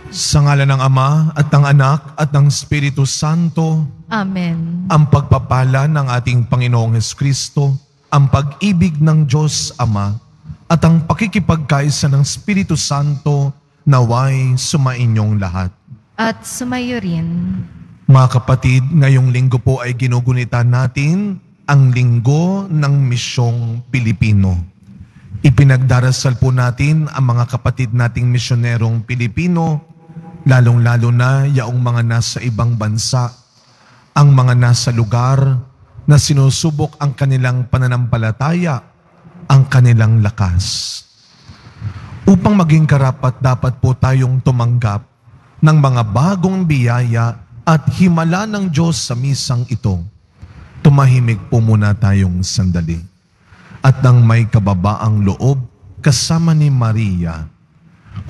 Sa ngalan ng Ama at ng Anak at ng Espiritu Santo. Amen. Ang pagpapala ng ating Panginoong Hesukristo, ang pag-ibig ng Diyos Ama, at ang pakikipagkaisa ng Espiritu Santo naway sumainyong lahat. At sumayo rin. Mga kapatid, ngayong linggo po ay ginugunita natin ang Linggo ng Misyong Pilipino. Ipinagdarasal po natin ang mga kapatid nating misyonerong Pilipino, lalong-lalo na yaong mga nasa ibang bansa, ang mga nasa lugar na sinusubok ang kanilang pananampalataya, ang kanilang lakas. Upang maging karapat-dapat po tayong tumanggap ng mga bagong biyaya at himala ng Diyos sa misang ito, tumahimik po muna tayong sandali. At nang may kababaang loob kasama ni Maria,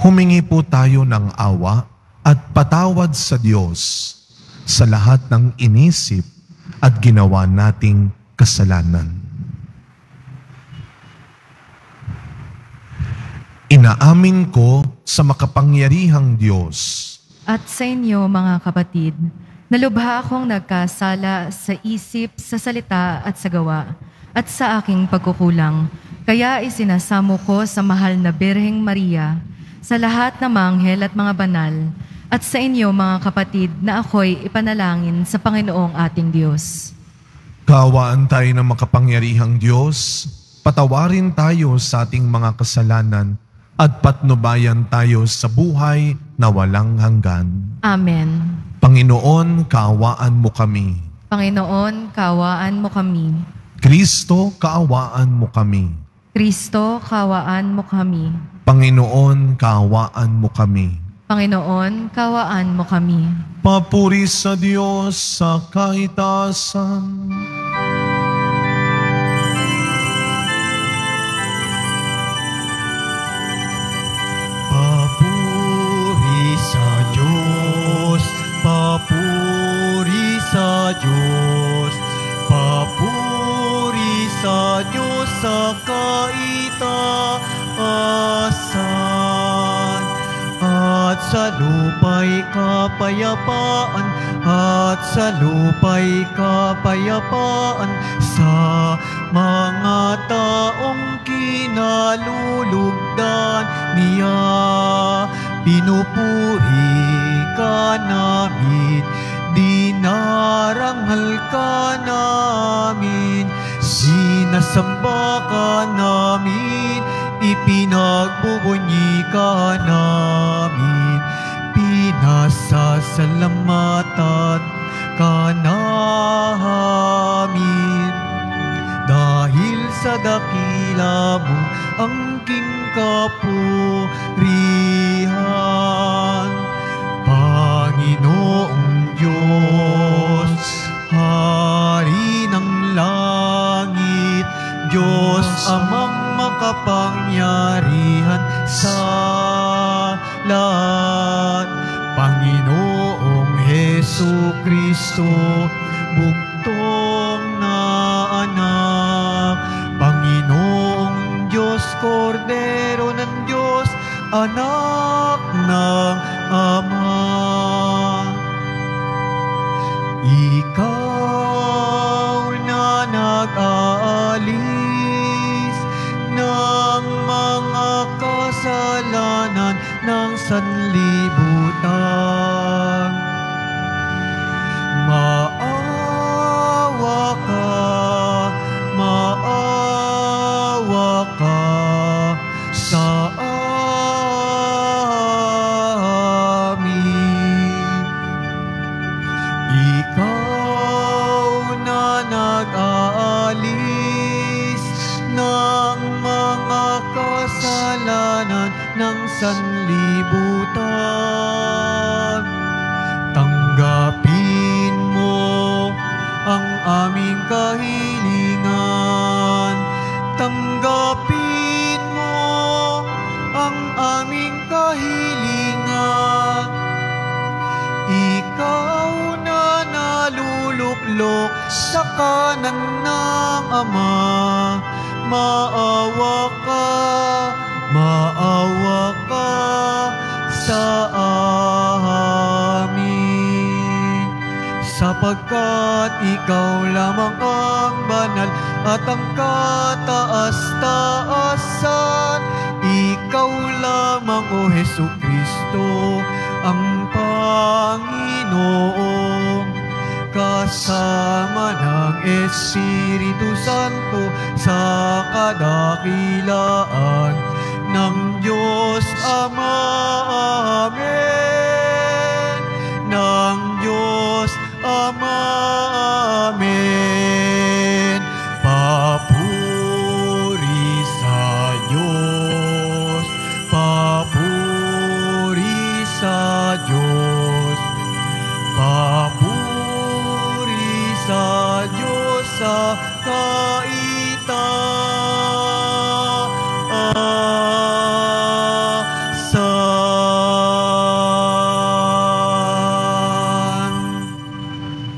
humingi po tayo ng awa at patawad sa Diyos sa lahat ng inisip at ginawa nating kasalanan. Inaamin ko sa makapangyarihang Diyos At sa inyo, mga kapatid, nalubha akong nagkasala sa isip, sa salita at sa gawa, at sa aking pagkukulang. Kaya isinasamo ko sa mahal na Birheng Maria, sa lahat ng mga anghel at mga banal, at sa inyo, mga kapatid, na ako'y ipanalangin sa Panginoong ating Diyos. Kaawaan tayo ng makapangyarihang Diyos, patawarin tayo sa ating mga kasalanan, at patnubayan tayo sa buhay na walang hanggan. Amen. Panginoon, kaawaan mo kami. Panginoon, kaawaan mo kami. Kristo, kaawaan mo kami. Kristo, kaawaan mo kami. Panginoon, kaawaan mo kami. Panginoon, kaawaan mo kami. Papuri sa Diyos sa kaitaasan. Papuri sa Diyos, papuri sa Diyos, papuri sa Diyos sa kaitaasan. At sa lupa'y kapayapaan, at sa lupa'y kapayapaan sa mga taong kinalulugdan niya. Pinupuri ka namin, dinaranghal ka namin, sinasamba ka namin, ipinagbubunyi ka namin, pinasasalamatan ka namin. Dahil sa dakila mo angking kapurihan, Panginoong Diyos, Hari ng langit, Diyos Amang makapangyarihan sa lahat, Panginoong Hesukristo, buktong na anak, Panginoong Diyos, Kordero ng Diyos, anak ng Ama. Ikaw na nag-aalis ng mga kasalanan ng sanlibutan, maawa ka, maawa ka sa amin. Ikaw na nag-aalis ng mga kasalanan ng sanlibutan, tanggapin mo ang aming kahilingan, tanggapin mo ang aming kahilingan. Ikaw na naluluklok sa kanan ng Ama, maawa ka, maawa ka sa amin. Ikaw sapagkat ikaw lamang ang banal at ang kataas-taasan. Ikaw lamang, O Jesucristo, ang Panginoon, kasama ng Espiritu Santo sa kadakilaan ng Diyos Ama. Amen. Ng Diyos Ama. Amen. Papuri sa Diyos. Papuri sa Diyos. Papuri sa Diyos sa kaitaasan.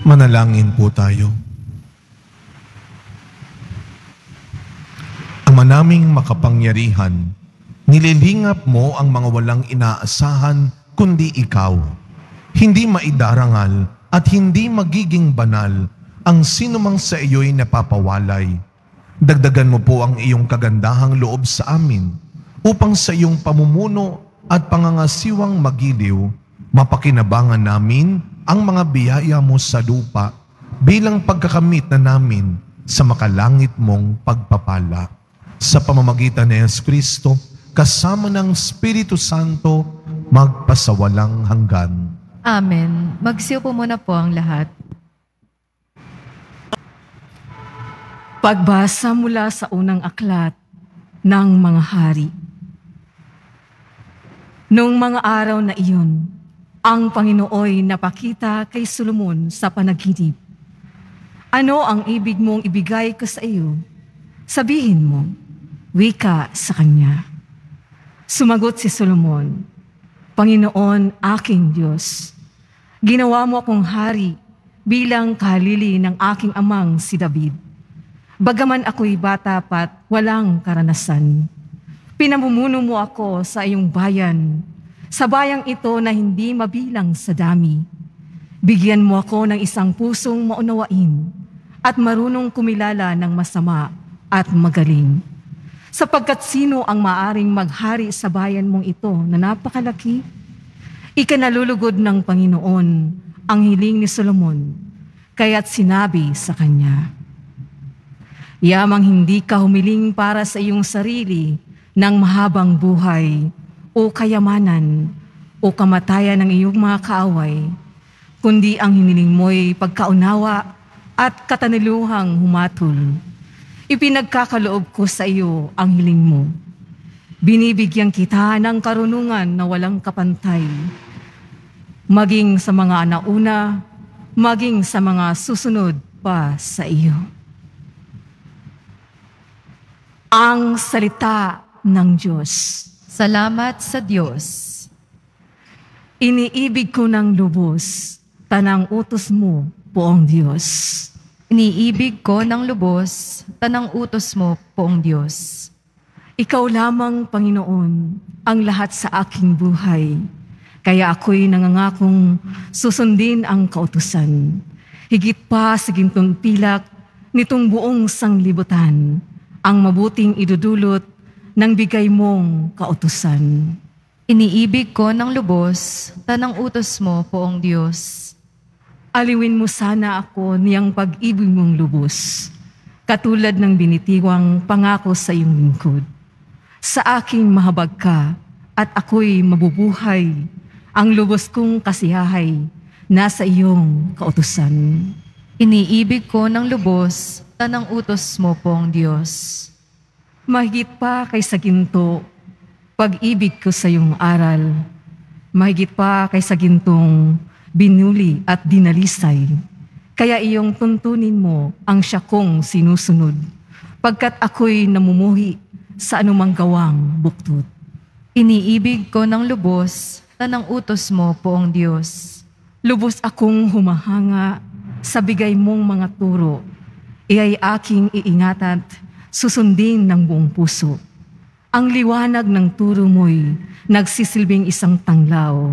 Manalangin po tayo. Ama naming makapangyarihan, nililingap mo ang mga walang inaasahan kundi ikaw. Hindi maidarangal at hindi magiging banal ang sinumang sa iyo'y napapawalay. Dagdagan mo po ang iyong kagandahang loob sa amin upang sa iyong pamumuno at pangangasiwang magiliw, mapakinabangan namin ang mga biyaya mo sa lupa bilang pagkakamit na namin sa makalangit mong pagpapala. Sa pamamagitan ni Jesucristo, kasama ng Espiritu Santo, magpasawalang hanggan. Amen. Magsiupo muna po ang lahat. Pagbasa mula sa unang aklat ng mga hari. Noong mga araw na iyon, ang Panginooy napakita kay Solomon sa panaginip. Ano ang ibig mong ibigay ko sa iyo? Sabihin mo, wika sa kanya. Sumagot si Solomon, Panginoon aking Diyos, ginawa mo akong hari bilang kahalili ng aking amang si David. Bagaman ako'y bata pat walang karanasan, pinamumuno mo ako sa iyong bayan, sa bayang ito na hindi mabilang sa dami. Bigyan mo ako ng isang pusong maunawain at marunong kumilala ng masama at magaling. Sapagkat sino ang maaring maghari sa bayan mong ito na napakalaki? Ikanalulugod ng Panginoon ang hiling ni Solomon, kaya't sinabi sa kanya, Yamang hindi ka humiling para sa iyong sarili ng mahabang buhay o kayamanan o kamatayan ng iyong mga kaaway, kundi ang hiniling mo'y pagkaunawa at kataniluhang humatol. Ipinagkakaloob ko sa iyo ang hiling mo. Binibigyan kita ng karunungan na walang kapantay, maging sa mga nauna, maging sa mga susunod pa sa iyo. Ang salita ng Diyos. Salamat sa Diyos. Iniibig ko ng lubos, tanang utos mo, Poong Diyos. Iniibig ko ng lubos, tanang utos mo, Poong Diyos. Ikaw lamang, Panginoon, ang lahat sa aking buhay. Kaya ako'y nangangakong susundin ang kautusan. Higit pa sa gintong pilak nitong buong sanglibutan, ang mabuting idudulot ng bigay mong kautusan. Iniibig ko ng lubos, tanang utos mo, Poong Diyos. Aliwin mo sana ako niyang pag-ibig mong lubos, katulad ng binitiwang pangako sa iyong lingkod. Sa aking mahabag ka at ako'y mabubuhay, ang lubos kong kasiyahay nasa iyong kautusan. Iniibig ko ng lubos, tanang utos mo, Poong Diyos. Mahigit pa kaysa ginto, pag-ibig ko sa iyong aral. Mahigit pa kaysa gintong binuli at dinalisay. Kaya iyong tuntunin mo ang siya kong sinusunod, pagkat ako'y namumuhi sa anumang gawang buktot. Iniibig ko ng lubos, tanang utos mo, Poong Diyos. Lubos akong humahanga sa bigay mong mga turo. Iya'y aking iingat at susundin ng buong puso. Ang liwanag ng turo mo'y nagsisilbing isang tanglaw.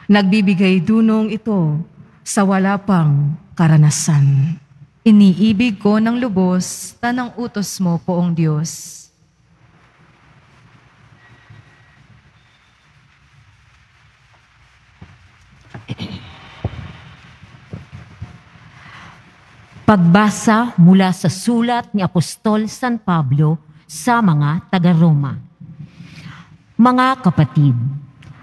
Nagbibigay dunong ito sa wala pang karanasan. Iniibig ko ng lubos, tanang utos mo, Poong Diyos. Pagbasa mula sa sulat ni Apostol San Pablo sa mga taga-Roma. Mga kapatid,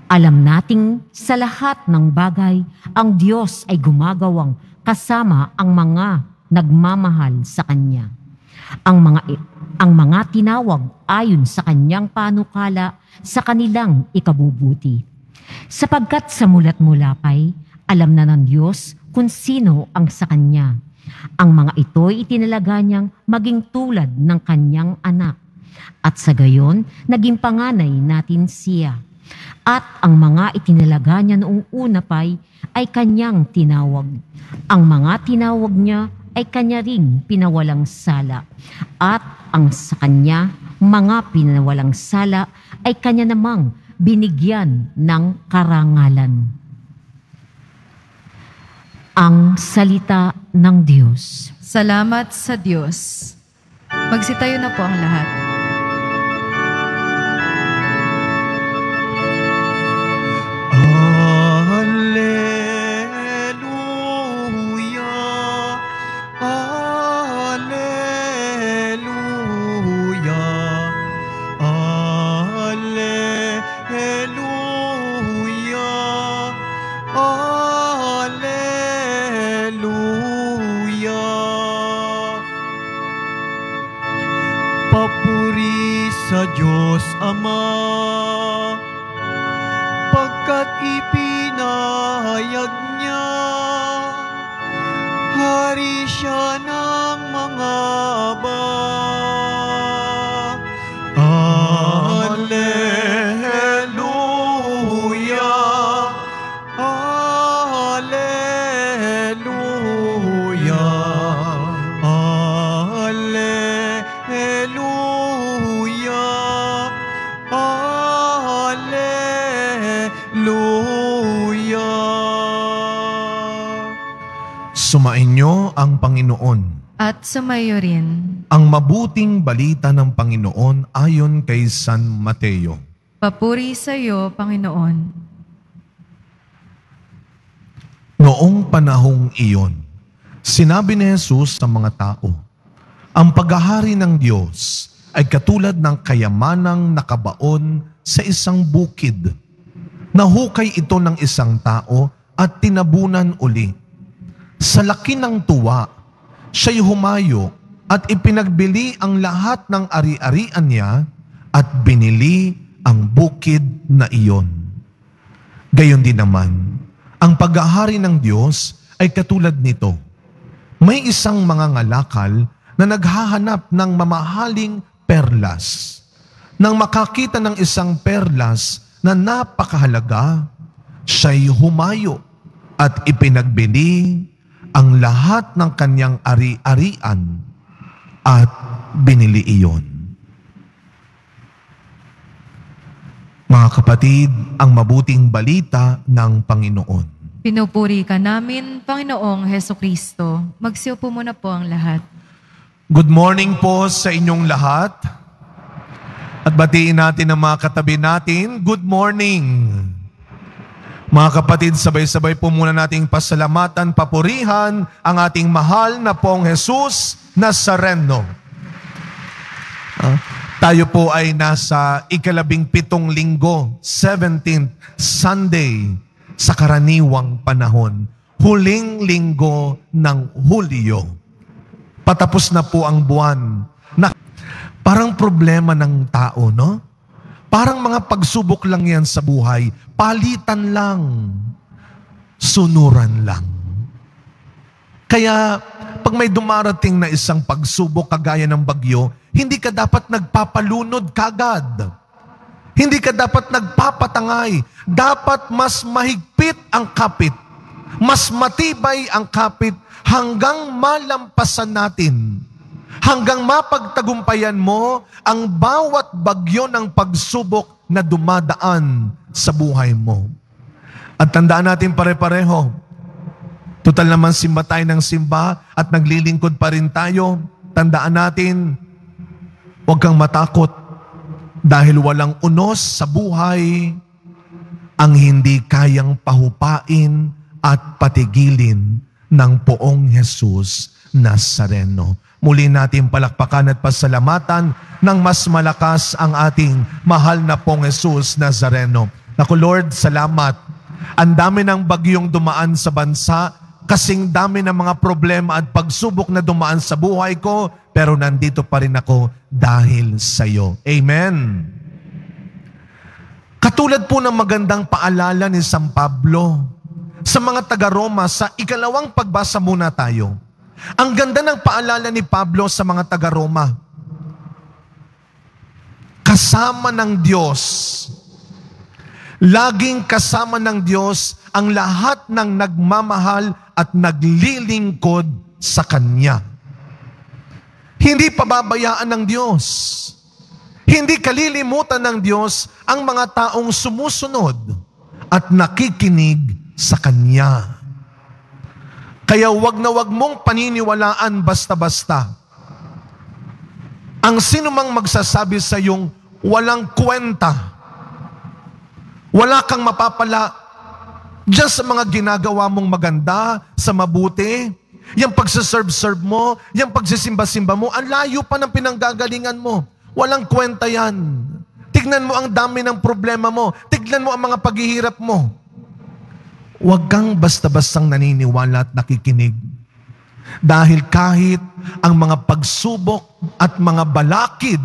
alam nating sa lahat ng bagay, ang Diyos ay gumagawang kasama ang mga nagmamahal sa Kanya. Ang mga tinawag ayon sa Kanyang panukala sa kanilang ikabubuti. Sapagkat sa mulat-mulapay, alam na ng Diyos kung sino ang sa Kanya. Ang mga ito'y itinalaga niyang maging tulad ng Kanyang anak. At sa gayon, naging panganay natin siya. At ang mga itinalaga niya noong una pa'y ay Kanyang tinawag. Ang mga tinawag niya ay Kanya ring pinawalang sala. At ang sa Kanya, mga pinawalang sala ay Kanya namang binigyan ng karangalan. Ang salita ng Diyos. Salamat sa Diyos. Magsitayo na po ang lahat. Papuri sa Diyos Ama, pagkat ipinahayag niya, hari siya ng mga aba. Alleluia, Alleluia, Alleluia, Alleluia. Sumainyo ang Panginoon. At sumayo rin. Ang mabuting balita ng Panginoon ayon kay San Mateo. Papuri sa iyo, Panginoon. Noong panahong iyon, sinabi ni Jesus sa mga tao, ang paghahari ng Diyos ay katulad ng kayamanang nakabaon sa isang bukid. Nahukay ito ng isang tao at tinabunan uli. Sa laki ng tuwa, siya'y humayo at ipinagbili ang lahat ng ari-arian niya at binili ang bukid na iyon. Gayon din naman, ang paghahari ng Diyos ay katulad nito. May isang mga ngalakal na naghahanap ng mamahaling perlas. Nang makakita ng isang perlas na napakahalaga, siya'y humayo at ipinagbili ang lahat ng kanyang ari-arian at binili iyon. Mga kapatid, ang mabuting balita ng Panginoon. Pinupuri ka namin, Panginoong Hesukristo. Magsiupo muna po ang lahat. Good morning po sa inyong lahat. At batiin natin ang mga katabi natin. Good morning. Mga kapatid, sabay-sabay po muna nating pasalamatan, papurihan ang ating mahal na pong Jesus Nazareno. Tayo po ay nasa 17 linggo, 17th Sunday sa karaniwang panahon. Huling linggo ng Hulyo. Patapos na po ang buwan. Parang problema ng tao, no? Parang mga pagsubok lang yan sa buhay. Palitan lang. Sunuran lang. Kaya, pag may dumarating na isang pagsubok kagaya ng bagyo, hindi ka dapat nagpapalunod kagad. Hindi ka dapat nagpapatangay. Dapat mas mahigpit ang kapit. Mas matibay ang kapit hanggang malampasan natin. Hanggang mapagtagumpayan mo ang bawat bagyo ng pagsubok na dumadaan sa buhay mo. At tandaan natin pare-pareho, Total naman simba tayo ng simba at naglilingkod pa rin tayo. Tandaan natin, huwag kang matakot dahil walang unos sa buhay ang hindi kayang pahupain at patigilin ng Poong Jesus Nazareno. Muli natin palakpakan at pasalamatan ng mas malakas ang ating mahal na Poong Jesus Nazareno. Naku Lord, salamat. Ang dami ng bagyong dumaan sa bansa, kasing dami ng mga problema at pagsubok na dumaan sa buhay ko, pero nandito pa rin ako dahil sa iyo. Amen. Katulad po ng magandang paalala ni San Pablo sa mga taga-Roma, sa ikalawang pagbasa muna tayo. Ang ganda ng paalala ni Pablo sa mga taga-Roma. Kasama ng Diyos. Laging kasama ng Diyos ang lahat ng nagmamahal at naglilingkod sa Kanya. Hindi pababayaan ng Diyos. Hindi kalilimutan ng Diyos ang mga taong sumusunod at nakikinig sa Kanya. Kaya wag na wag mong paniniwalaan basta-basta. Ang sinumang magsasabi sa iyong walang kwenta, wala kang mapapala diyan sa mga ginagawa mong maganda, sa mabuti, yung pagsaserve-serve mo, yung pagsisimba-simba mo, ang layo pa ng pinanggagalingan mo. Walang kwenta yan. Tignan mo ang dami ng problema mo. Tignan mo ang mga paghihirap mo. Huwag kang basta-bastang naniniwala at nakikinig. Dahil kahit ang mga pagsubok at mga balakid,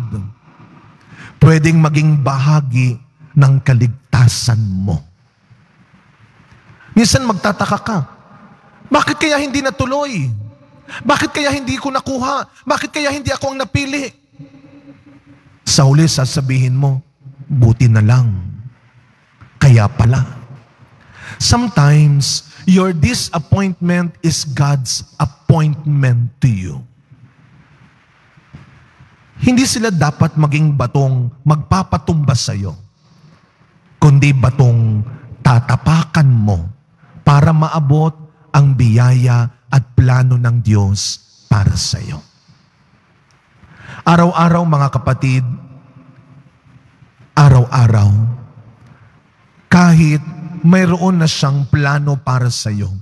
pwedeng maging bahagi ng kaligtasan mo. Minsan magtataka ka, bakit kaya hindi natuloy? Bakit kaya hindi ko nakuha? Bakit kaya hindi ako ang napili? Sa huli sasabihin mo, buti na lang. Kaya pala. Sometimes, your disappointment is God's appointment to you. Hindi sila dapat maging batong magpapatumba sa iyo, kundi batong tatapakan mo para maabot ang biyaya at plano ng Diyos para sa iyo. Araw-araw mga kapatid, araw-araw, kahit mayroon na siyang plano para sa iyo,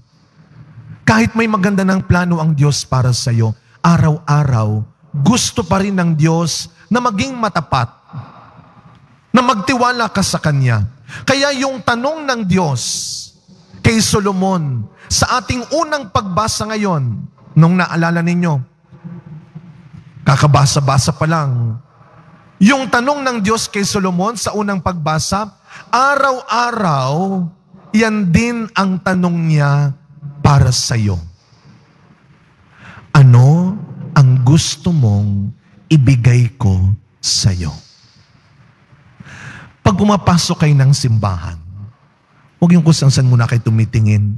kahit may maganda ng plano ang Diyos para sa iyo, araw-araw, gusto pa rin ng Diyos na maging matapat, na magtiwala ka sa Kanya. Kaya yung tanong ng Diyos kay Solomon sa ating unang pagbasa ngayon, nung naalala ninyo, kakabasa-basa pa lang, yung tanong ng Diyos kay Solomon sa unang pagbasa, araw-araw, yan din ang tanong niya para sa iyo. Ano ang gusto mong ibigay ko sa iyo? Pag pumapasok kayo ng simbahan, huwag yung kusansan muna kayo tumitingin.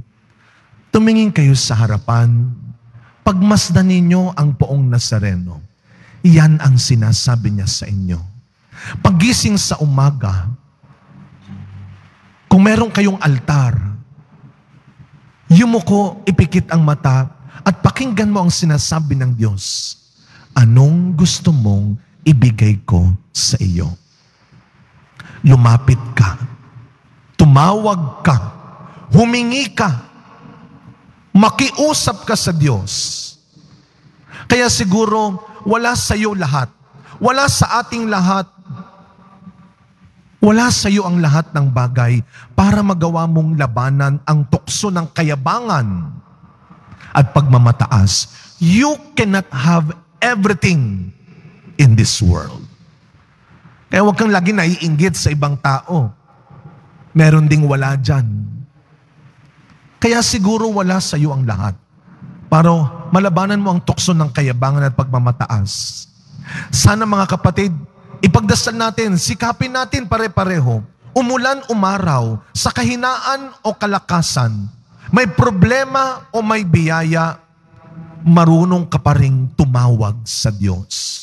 Tumingin kayo sa harapan. Pagmasdan ninyo ang Poong Nazareno. Yan ang sinasabi niya sa inyo. Paggising sa umaga, kung meron kayong altar, yumuko, ipikit ang mata, at pakinggan mo ang sinasabi ng Diyos. Anong gusto mong ibigay ko sa iyo? Lumapit ka, tumawag ka, humingi ka, makiusap ka sa Diyos. Kaya siguro, wala sa iyo lahat. Wala sa ating lahat. Wala sa iyo ang lahat ng bagay para magawa mong labanan ang tukso ng kayabangan at pagmamataas. You cannot have everything in this world. Kaya huwag kang lagi naiinggit sa ibang tao. Meron ding wala dyan. Kaya siguro wala sa iyo ang lahat. Para malabanan mo ang tukso ng kayabangan at pagmamataas. Sana mga kapatid, ipagdasal natin, sikapin natin pare-pareho. Umulan, umaraw, sa kahinaan o kalakasan, may problema o may biyaya, marunong ka pa ring tumawag sa Diyos.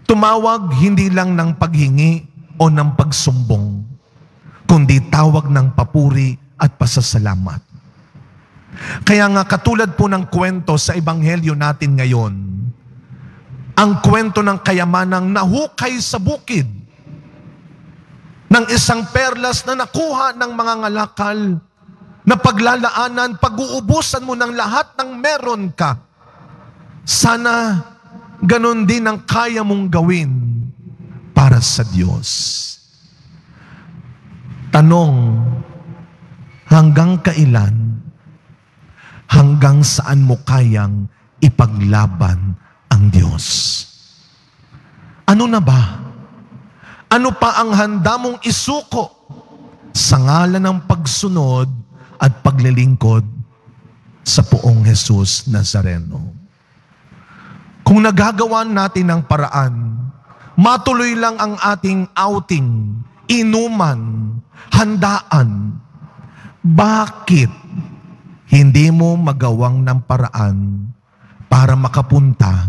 Tumawag hindi lang ng paghingi o ng pagsumbong, kundi tawag ng papuri at pasasalamat. Kaya nga katulad po ng kwento sa ebanghelyo natin ngayon, ang kwento ng kayamanang nahukay sa bukid ng isang perlas na nakuha ng mga ngalakal na paglalaanan, pag-uubusan mo ng lahat ng meron ka. Sana ganon din ang kaya mong gawin para sa Diyos. Tanong, hanggang kailan? Hanggang saan mo kayang ipaglaban ang Diyos? Ano na ba? Ano pa ang handa mong isuko sa ngalan ng pagsunod at paglilingkod sa Poong Jesus Nazareno? Kung nagagawa natin ng paraan, matuloy lang ang ating outing, inuman, handaan. Bakit hindi mo magawang ng paraan para makapunta,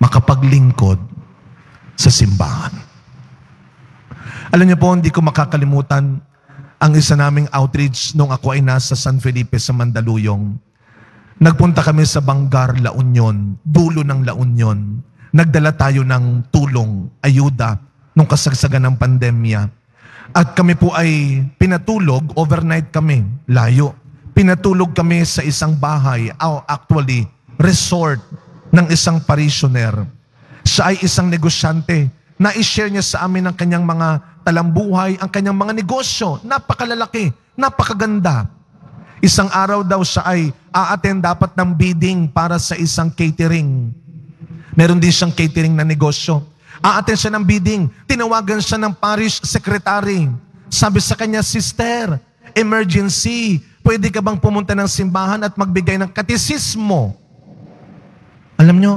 makapaglingkod sa simbahan? Alam niyo po, hindi ko makakalimutan ang isa naming outreach nung ako ay nasa San Felipe sa Mandaluyong. Nagpunta kami sa Bangar, La Union, dulo ng La Union. Nagdala tayo ng tulong, ayuda, nung kasagsagan ng pandemya. At kami po ay pinatulog, overnight kami, layo. Pinatulog kami sa isang bahay, actually, resort ng isang parishioner. Siya ay isang negosyante. Na-share niya sa amin ang kanyang mga talambuhay, ang kanyang mga negosyo. Napakalalaki, napakaganda. Isang araw daw siya ay a-attend dapat ng bidding para sa isang catering. Meron din siyang catering na negosyo. A-attend siya ng bidding. Tinawagan siya ng parish secretary. Sabi sa kanya, "Sister, emergency. Pwede ka bang pumunta ng simbahan at magbigay ng katisismo?" Alam nyo,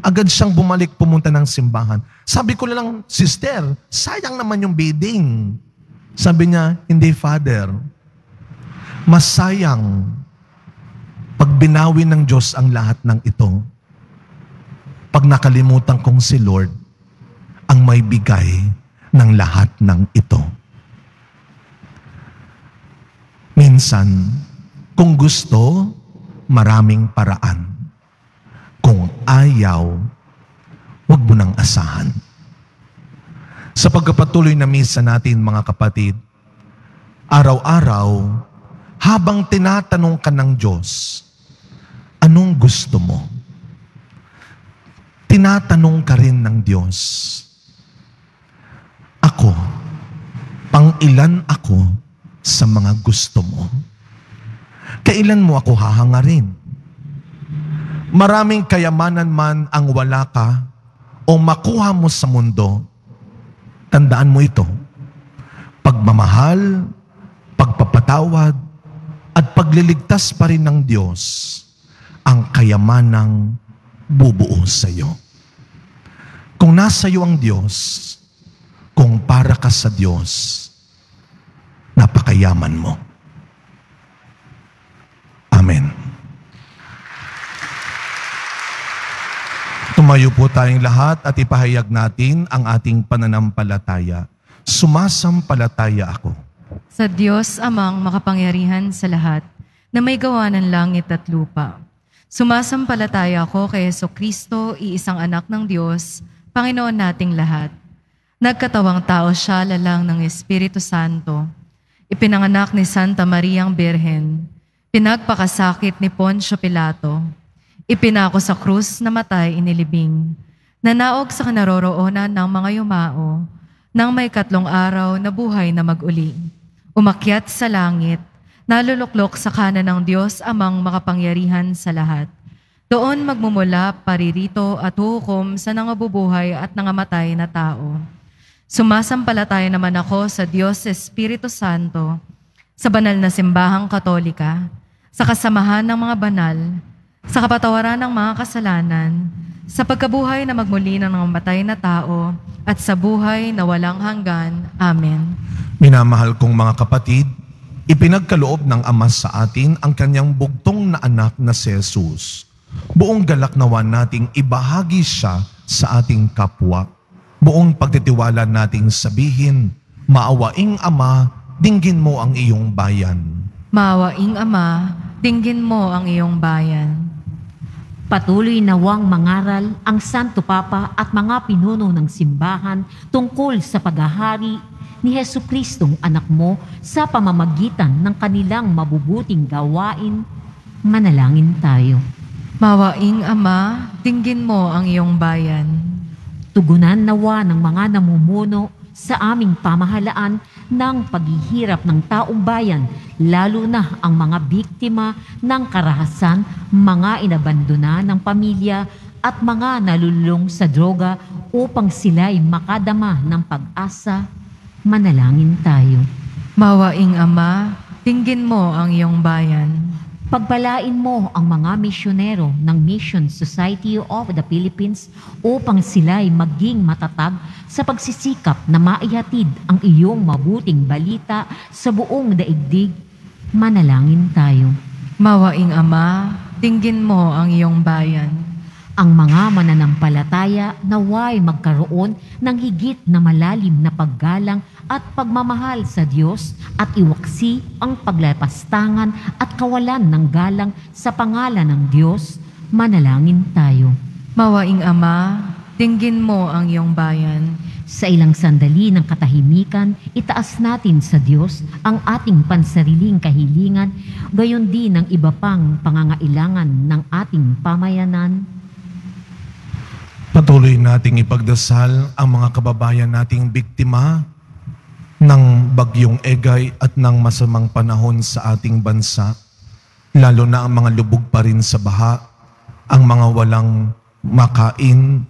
agad siyang bumalik pumunta ng simbahan. Sabi ko lang, "Sister, sayang naman yung bidding." Sabi niya, "Hindi, Father. Masayang pag binawi ng Diyos ang lahat ng ito, pag nakalimutan kong si Lord ang may bigay ng lahat ng ito." Minsan, kung gusto, maraming paraan. Kung ayaw, huwag mo nang asahan. Sa pagpapatuloy na misa natin, mga kapatid, araw-araw, habang tinatanong ka ng Diyos, anong gusto mo? Tinatanong ka rin ng Diyos, ako, pang-ilan ako sa mga gusto mo? Kailan mo ako hahangarin? Maraming kayamanan man ang wala ka o makuha mo sa mundo, tandaan mo ito, pagmamahal, pagpapatawad, at pagliligtas pa rin ng Diyos ang kayamanang bubuo sa iyo. Kung nasa iyo ang Diyos, kung para ka sa Diyos, napakayaman mo. Amen. Tumayo po tayong lahat at ipahayag natin ang ating pananampalataya. Sumasampalataya ako sa Diyos Amang makapangyarihan sa lahat, na may gawa ng langit at lupa. Sumasampalataya ako kay Jesucristo, iisang anak ng Diyos, Panginoon nating lahat. Nagkatawang tao siya, lalang ng Espiritu Santo. Ipinanganak ni Santa Mariang Birhen. Pinagpakasakit ni Poncio Pilato. Ipinako sa krus, namatay, inilibing. Nanaog sa kinaroroonan ng mga yumao, nang may 3 araw na buhay na mag-uli. Umakyat sa langit, naluluklok sa kanan ng Diyos Amang makapangyarihan sa lahat. Doon magmumula, paririto at hukom sa nangabubuhay at nangamatay na tao. Sumasampalataya naman ako sa Diyos Espiritu Santo, sa banal na simbahang Katolika, sa kasamahan ng mga banal, sa kapatawaran ng mga kasalanan, sa pagkabuhay na magmuli ng nangamatay na tao, at sa buhay na walang hanggan. Amen. Minamahal kong mga kapatid, ipinagkaloob ng Ama sa atin ang kanyang bugtong na anak na si Jesus. Buong galak nawa nating ibahagi siya sa ating kapwa. Buong pagtitiwala nating sabihin, "Maawaing Ama, dinggin mo ang iyong bayan." Maawaing Ama, dinggin mo ang iyong bayan. Patuloy nawang mangaral ang Santo Papa at mga pinuno ng simbahan tungkol sa paghahari ni Jesucristong anak mo sa pamamagitan ng kanilang mabubuting gawain. Manalangin tayo. Mawaing Ama, dinggin mo ang iyong bayan. Tugunan nawa ng mga namumuno sa aming pamahalaan ng paghihirap ng taong bayan, lalo na ang mga biktima ng karahasan, mga inabandona ng pamilya at mga nalulung sa droga upang sila'y makadama ng pag-asa. Manalangin tayo. Mawaing Ama, dinggin mo ang iyong bayan. Pagpalain mo ang mga misyonero ng Mission Society of the Philippines upang sila'y maging matatag sa pagsisikap na maihatid ang iyong mabuting balita sa buong daigdig. Manalangin tayo. Mawaing Ama, dinggin mo ang iyong bayan. Ang mga mananampalataya naway magkaroon ng higit na malalim na paggalang at pagmamahal sa Diyos at iwaksi ang paglapastangan at kawalan ng galang sa pangalan ng Diyos. Manalangin tayo. Mawaing Ama, dinggin mo ang iyong bayan. Sa ilang sandali ng katahimikan, itaas natin sa Diyos ang ating pansariling kahilingan, gayon din ang iba pang pangangailangan ng ating pamayanan. Patuloy nating ipagdasal ang mga kababayan nating biktima ng bagyong Egay at ng masamang panahon sa ating bansa, lalo na ang mga lubog pa rin sa baha, ang mga walang makain,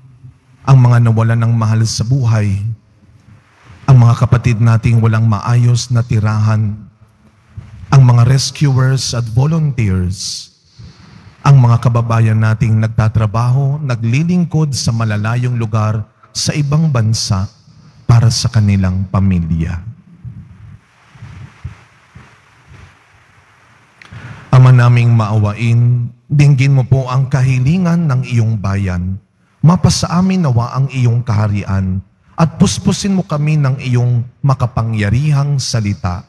ang mga nawalan ng mahal sa buhay, ang mga kapatid nating walang maayos na tirahan, ang mga rescuers at volunteers, ang mga kababayan nating nagtatrabaho, naglilingkod sa malalayong lugar sa ibang bansa para sa kanilang pamilya. Ama naming maawain, dinggin mo po ang kahilingan ng iyong bayan. Mapasa amin nawa ang iyong kaharian at puspusin mo kami ng iyong makapangyarihang salita.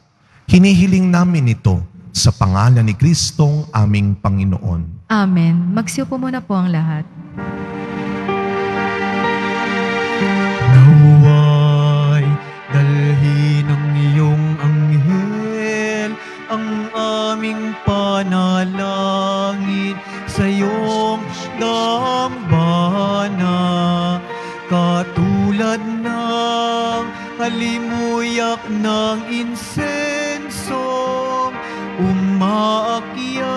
Hinihiling namin ito sa pangalan ni Kristong aming Panginoon. Amen. Magsiupo muna po ang lahat. Naway dalhin ng iyong anghel ang aming panalangin sa iyong dambana, katulad ng halimuyak ng insensong umaakyat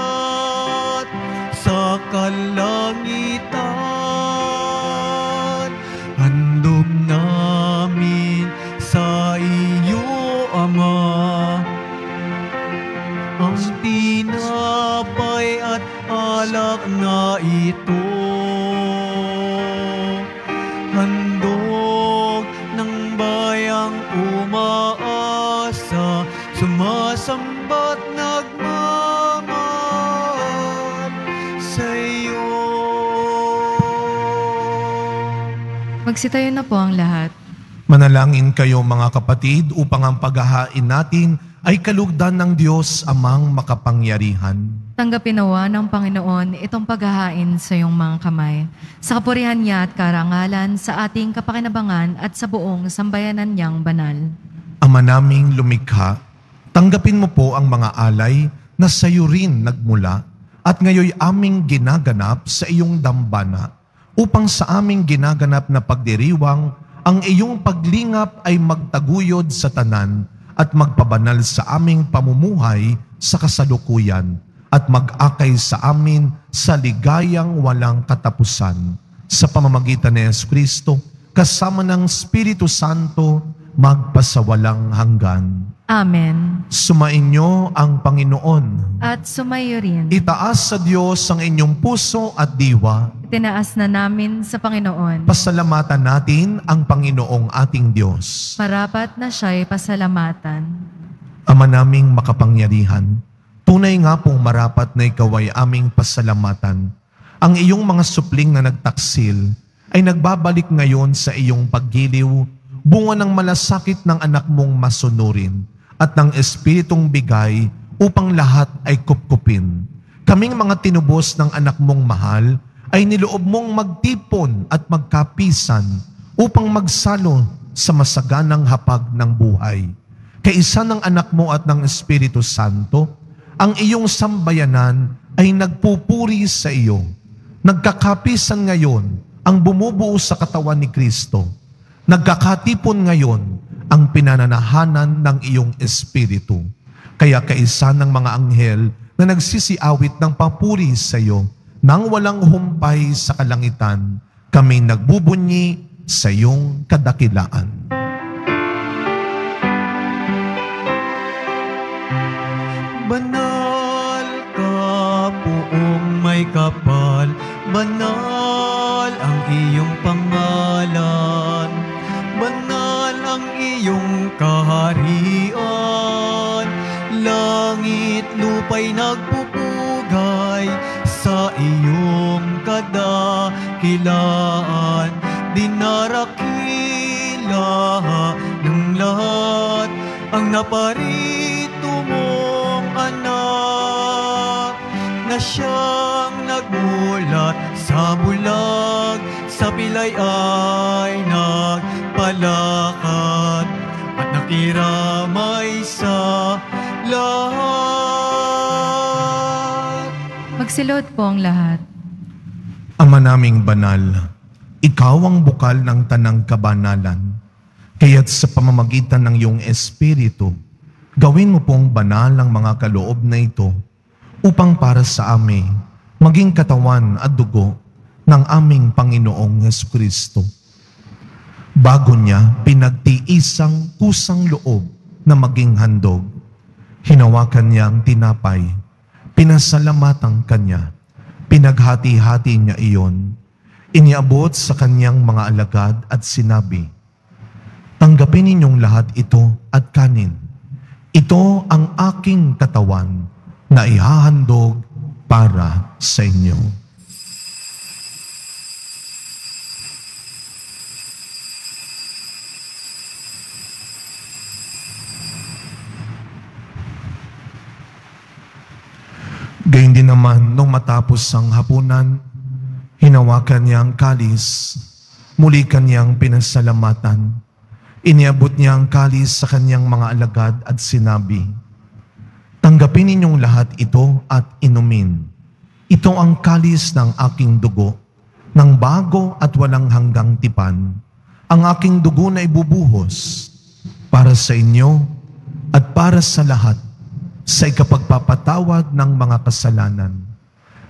sa kalangitan. Handog namin sa iyo, Ama, ang tinapay at alak na ito. Handog ng bayang umaasa, sumasamba't nagmamahal sa iyo. Magsitayo na po ang lahat. Manalangin kayo mga kapatid upang ang paghahain natin ay kalugdan ng Diyos amang makapangyarihan. Tanggapin nawa ng Panginoon itong paghahain sa iyong mga kamay. Sa kapurihan niya at karangalan, sa ating kapakinabangan at sa buong sambayanan niyang banal. Ama naming lumikha, tanggapin mo po ang mga alay na sa iyo rin nagmula at ngayoy aming ginaganap sa iyong dambana upang sa aming ginaganap na pagdiriwang ang iyong paglingap ay magtaguyod sa tanan at magpabanal sa aming pamumuhay sa kasalukuyan at mag-akay sa amin sa ligayang walang katapusan. Sa pamamagitan ni Jesucristo, kasama ng Espiritu Santo, magpasawalang hanggan. Amen. Sumainyo ang Panginoon. At sumayo rin. Itaas sa Diyos ang inyong puso at diwa. Tinaas na namin sa Panginoon. Pasalamatan natin ang Panginoong ating Diyos. Marapat na siya'y pasalamatan. Ama naming makapangyarihan, tunay nga pong marapat na ikaw ay aming pasalamatan. Ang iyong mga supling na nagtaksil ay nagbabalik ngayon sa iyong paggiliw, bunga ng malasakit ng anak mong masunurin at ng Espiritong bigay upang lahat ay kupkupin. kaming mga tinubos ng anak mong mahal, ay niloob mong magtipon at magkapisan upang magsalo sa masaganang hapag ng buhay. Kaisa ng anak mo at ng Espiritu Santo, ang iyong sambayanan ay nagpupuri sa iyo. Nagkakapisan ngayon ang bumubuo sa katawan ni Kristo. Nagkakatipon ngayon ang pinananahanan ng iyong Espiritu. Kaya kaisa ng mga anghel na nagsisiawit ng papuri sa iyo, nang walang humpay sa kalangitan, kami nagbubunyi sa iyong kadakilaan. Banal ka, Poong may kapal, banal ang iyong pangalan, banal ang iyong kaharian, langit lupa'y nagpupugay sa iyong kadakilaan, dinarakila ng lahat ang naparito mong anak, na siyang nagmulat sa bulag, sa pilay ay nagpalakad at nakiramay sa lahat. Magsilod po ang lahat. Ama naming banal, ikaw ang bukal ng tanang kabanalan. Kaya't sa pamamagitan ng iyong Espiritu, gawin mo pong banal ang mga kaloob na ito upang para sa amin maging katawan at dugo ng aming Panginoong Jesucristo. Bago niya pinagtiisang kusang loob na maging handog, hinawakan niya ang tinapay, pinasalamatan kanya, pinaghati-hati niya iyon, iniabot sa kanyang mga alagad at sinabi, "Tanggapin ninyong lahat ito at kanin. Ito ang aking katawan na ihahandog para sa inyo." Gayun din naman, nung matapos ang hapunan, hinawakan niya ang kalis, muli kanyang pinasalamatan. Iniabot niya ang kalis sa kanyang mga alagad at sinabi, "Tanggapin ninyong lahat ito at inumin. Ito ang kalis ng aking dugo, ng bago at walang hanggang tipan, ang aking dugo na ibubuhos para sa inyo at para sa lahat sa ikapagpapatawad ng mga kasalanan.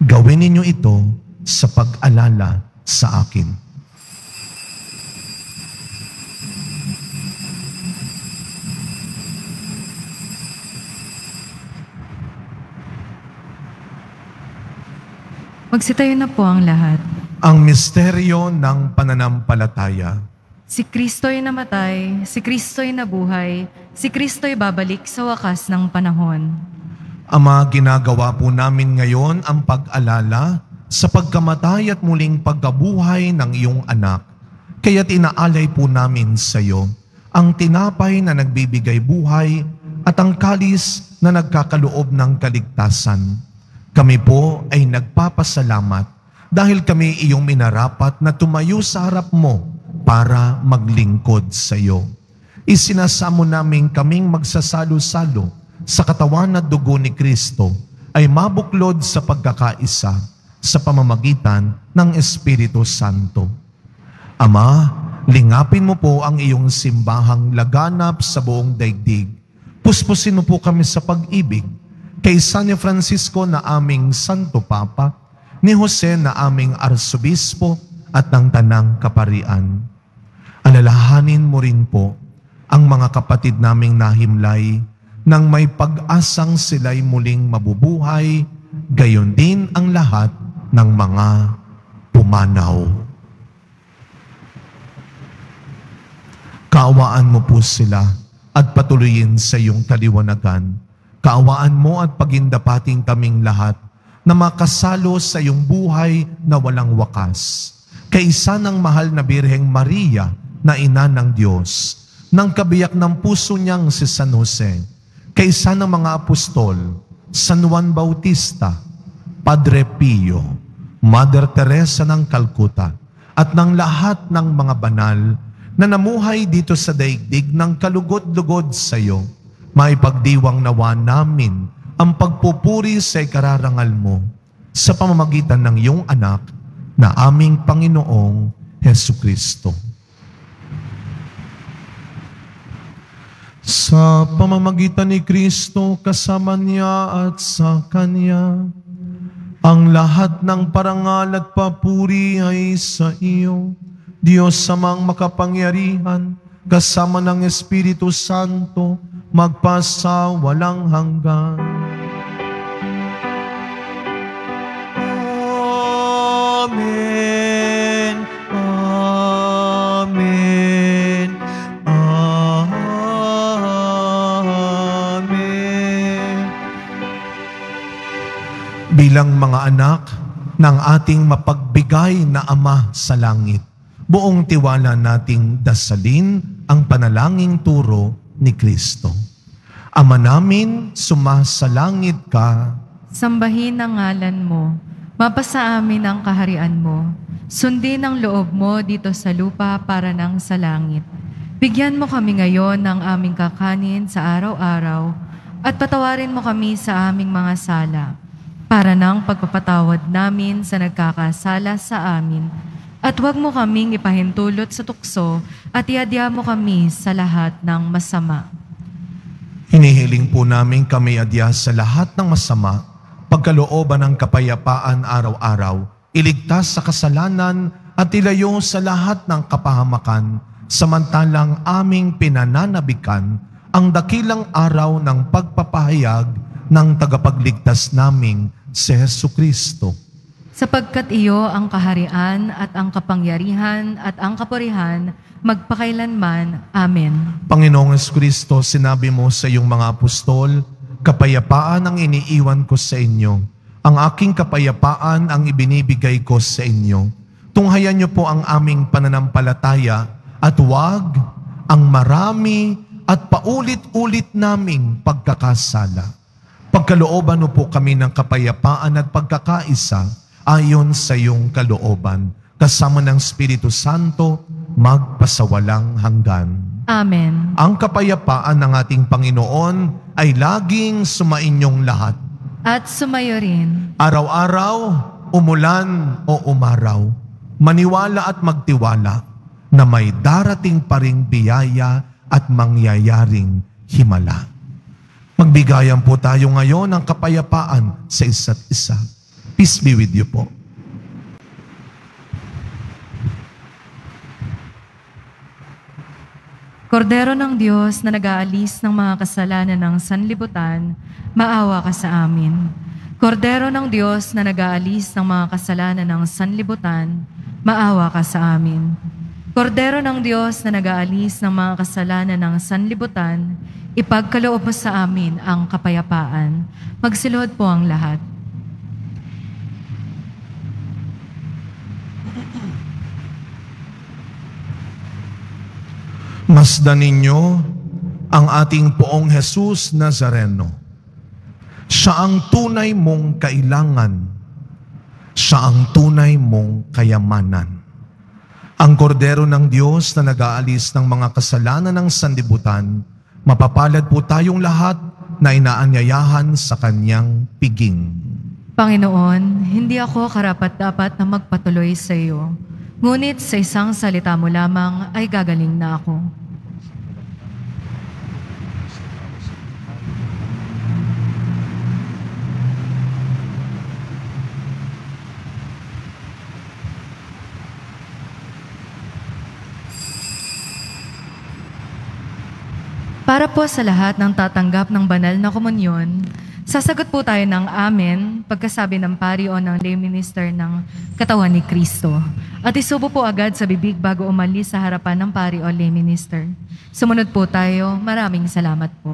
Gawin ninyo ito sa pag-alala sa akin." Magsitayo na po ang lahat. Ang misteryo ng pananampalataya. Si Kristo'y namatay, si Kristo'y nabuhay, si Kristo'y babalik sa wakas ng panahon. Ama, ginagawa po namin ngayon ang pag-alala sa pagkamatay at muling pagkabuhay ng iyong anak. Kaya't inaalay po namin sa iyo ang tinapay na nagbibigay buhay at ang kalis na nagkakaloob ng kaligtasan. Kami po ay nagpapasalamat dahil kami iyong minarapat na tumayo sa harap mo para maglingkod sa iyo. Isinasamo namin kaming magsasalo-salo sa katawan at dugo ni Kristo ay mabuklod sa pagkakaisa sa pamamagitan ng Espiritu Santo. Ama, lingapin mo po ang iyong simbahang laganap sa buong daigdig. Puspusin mo po kami sa pag-ibig kay San Francisco na aming Santo Papa, ni Jose na aming Arsobispo at ng Tanang Kaparian. Alalahanin mo rin po ang mga kapatid naming nahimlay nang may pag-asang sila'y muling mabubuhay, gayon din ang lahat ng mga pumanaw. Kaawaan mo po sila at patuloyin sa iyong kaliwanagan. Kaawaan mo at pagindapating kaming lahat na makasalo sa iyong buhay na walang wakas. Kaisa ng mahal na Birheng Maria na ina ng Diyos, ng kabiyak ng puso niyang si San Jose, kaisa ng mga apostol, San Juan Bautista, Padre Pio, Mother Teresa ng Calcutta, at ng lahat ng mga banal na namuhay dito sa daigdig ng kalugod-lugod sa iyo, maipagdiwang nawa namin ang pagpupuri sa ikararangal mo sa pamamagitan ng iyong anak na aming Panginoong Hesukristo. Sa pamamagitan ni Kristo, kasama niya at sa Kanya, ang lahat ng parangal at papuri ay sa iyo, Diyos Amang makapangyarihan, kasama ng Espiritu Santo, magpasa walang hanggan. Amen. Amen. Amen. Bilang mga anak ng ating mapagbigay na Ama sa langit, buong tiwala nating dasalin ang panalangin turo ni Kristo. Ama namin, sumasalangit ka. Sambahin ang ngalan mo. Mapasa amin ang kaharian mo. Sundin ang loob mo dito sa lupa para nang sa langit. Bigyan mo kami ngayon ng aming kakanin sa araw-araw at patawarin mo kami sa aming mga sala para nang pagpapatawad namin sa nagkakasala sa amin. At huwag mo kaming ipahintulot sa tukso at iadya mo kami sa lahat ng masama. Hinihiling po namin kami adya sa lahat ng masama, pagkalooban ng kapayapaan araw-araw, iligtas sa kasalanan at ilayo sa lahat ng kapahamakan, samantalang aming pinananabikan ang dakilang araw ng pagpapahayag ng tagapagligtas naming si Hesukristo. Sapagkat iyo ang kaharian at ang kapangyarihan at ang kapurihan magpakailanman. Amen. Panginoong Hesukristo, sinabi mo sa iyong mga apostol, kapayapaan ang iniiwan ko sa inyo. Ang aking kapayapaan ang ibinibigay ko sa inyo. Tunghayan niyo po ang aming pananampalataya at huwag ang marami at paulit-ulit naming pagkakasala. Pagkalooban mo po kami ng kapayapaan at pagkakaisa ayon sa iyong kalooban, kasama ng Espiritu Santo, magpasawalang hanggan. Amen. Ang kapayapaan ng ating Panginoon ay laging sumainyong lahat. At sumayo rin. Araw-araw, umulan o umaraw, maniwala at magtiwala na may darating pa ring biyaya at mangyayaring himala. Magbigayan po tayo ngayon ng kapayapaan sa isa't isa. Peace be with you po. Kordero ng Diyos na nag-aalis ng mga kasalanan ng sanlibutan, maawa ka sa amin. Kordero ng Diyos na nag-aalis ng mga kasalanan ng sanlibutan, maawa ka sa amin. Kordero ng Diyos na nag-aalis ng mga kasalanan ng sanlibutan, ipagkaloob mo sa amin ang kapayapaan. Magsilod po ang lahat. Masdan ninyo ang ating Poong Jesus Nazareno. Siya ang tunay mong kailangan. Siya ang tunay mong kayamanan. Ang kordero ng Diyos na nag-aalis ng mga kasalanan ng sanlibutan, mapapalad po tayong lahat na inaanyayahan sa kanyang piging. Panginoon, hindi ako karapat-dapat na magpatuloy sa iyo. Ngunit sa isang salita mo lamang ay gagaling na ako. Para po sa lahat ng tatanggap ng banal na komunyon, sasagot po tayo ng Amen pagkasabi ng pari o ng lay minister ng katawan ni Kristo. At isubo po agad sa bibig bago umalis sa harapan ng pari o lay minister. Sumunod po tayo. Maraming salamat po.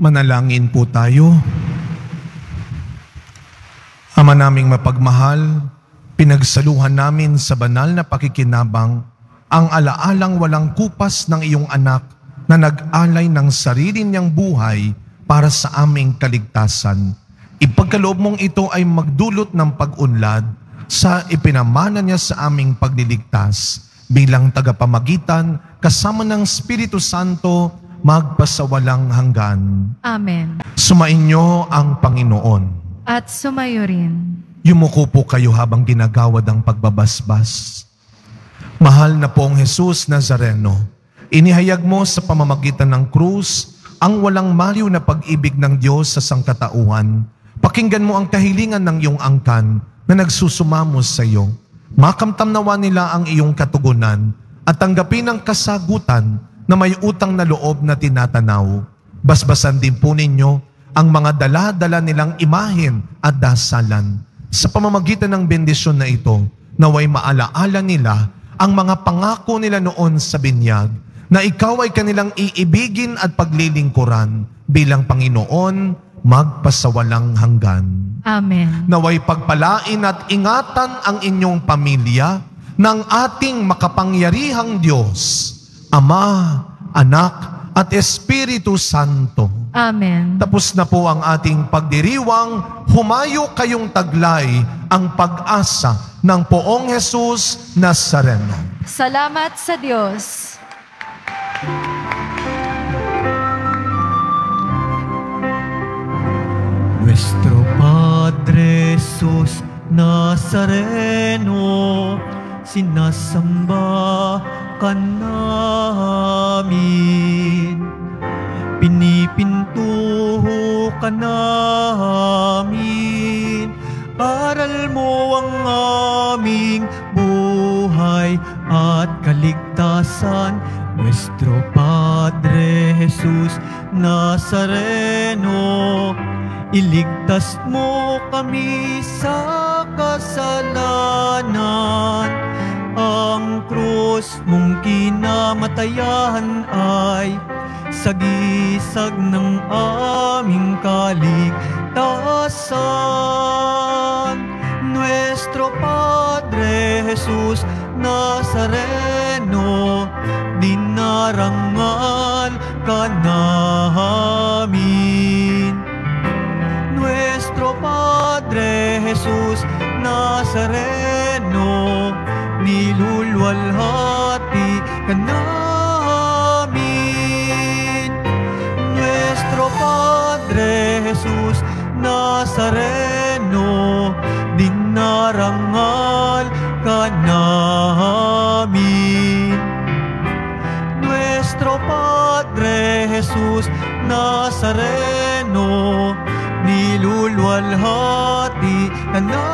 Manalangin po tayo. Ama naming mapagmahal, pinagsaluhan namin sa banal na pakikinabang ang alaalang walang kupas ng iyong anak na nag-alay ng sarili niyang buhay para sa aming kaligtasan. Ipagkaloob mong ito ay magdulot ng pag-unlad sa ipinamana niya sa aming pagliligtas bilang tagapamagitan kasama ng Espiritu Santo magpasawalang hanggan. Amen. Sumainyo ang Panginoon. At sumayo rin. Yumuko po kayo habang ginagawad ang pagbabasbas. Mahal na pong Jesus Nazareno, inihayag mo sa pamamagitan ng krus ang walang maliw na pag-ibig ng Diyos sa sangkatauhan. Pakinggan mo ang kahilingan ng iyong angkan na nagsusumamos sa iyo. Makamtam nawa nila ang iyong katugunan at tanggapin ang kasagutan na may utang na loob na tinatanaw. Basbasan din po ninyo ang mga dala-dala nilang imahen at dasalan. Sa pamamagitan ng bendisyon na ito, naway maalaala nila ang mga pangako nila noon sa binyag, na ikaw ay kanilang iibigin at paglilingkuran bilang Panginoon magpasawalang hanggan. Amen. Naway pagpalain at ingatan ang inyong pamilya ng ating makapangyarihang Diyos, Ama, Anak, at Espiritu Santo. Amen. Tapos na po ang ating pagdiriwang, humayo kayong taglay ang pag-asa ng Poong Jesus Nazareno. Salamat sa Diyos. Nuestro Padre Jesus Nazareno, sinasamba ka namin, pinipintuho ka namin, aral mo ang aming buhay at kaligtasan. Nuestro Padre Jesus Nazareno, iligtas mo kami sa kasalanan. Ang krus mong kinamatayan ay sagisag ng aming kaligtasan. Nuestro Padre Jesus Nazareno, dinarangal ka namin. Nuestro Padre Jesus Nazareno, nilulwalhati ka namin. Nuestro Padre Jesus Nazareno, dinarangal ka namin. Nuestro Padre Jesus Nazareno, nilulwalhati ka namin.